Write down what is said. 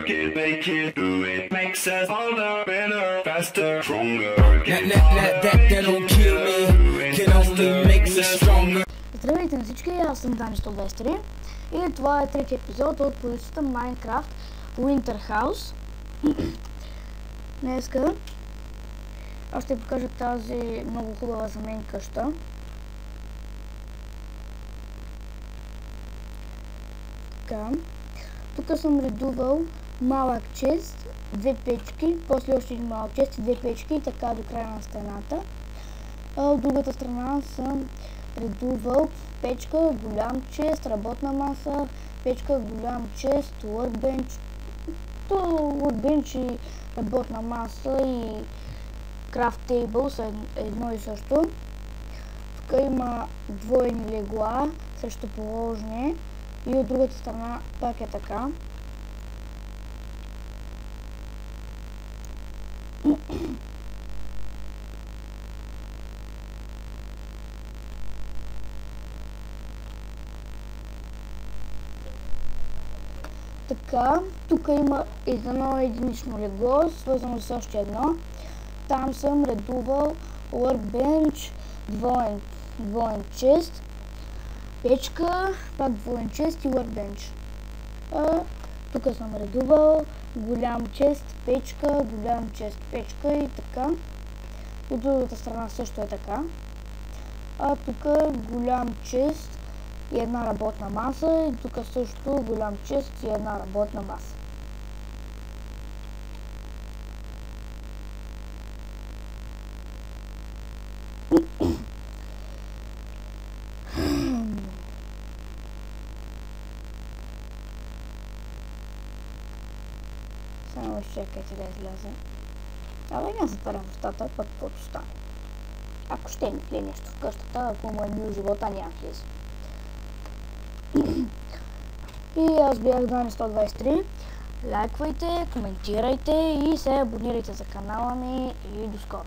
work it, make it, do it. Makes us harder, better, faster, stronger. That don't kill me, can only make us stronger. Здравейте на всички, аз съм Дани 123 и това е трети епизод от поредицата Minecraft Winter House. Днеска аз ще покажа тази много хубава за мен къща. Така. Тук съм редувал малък чест, две печки, после още един малък чест и две печки и така до края на стената. От другата страна съм редувал печка, голям чест, работна маса, печка, голям чест, workbench и работна маса и craft table са едно и също. Тук има двойни легла срещу положение и от другата страна пак е така. Така, тук има едно единично легло, свързано с още едно. Там съм редувал workbench, двоен чест, печка, пак двоен чест и workbench. Тук съм редувал голям чест, печка, голям чест, печка и така. От другата страна също е така. Тук голям чест и една работна маса и тук също голям чест и една работна маса. Само изчекайте да излезе. Няма затварям устата, пък каквото стане. Ако ще ми пле нещо в къщата, ако му е мил живота, няма влиза. И аз бях Дани 123. Лайквайте, коментирайте и се абонирайте за канала ми и до скоро.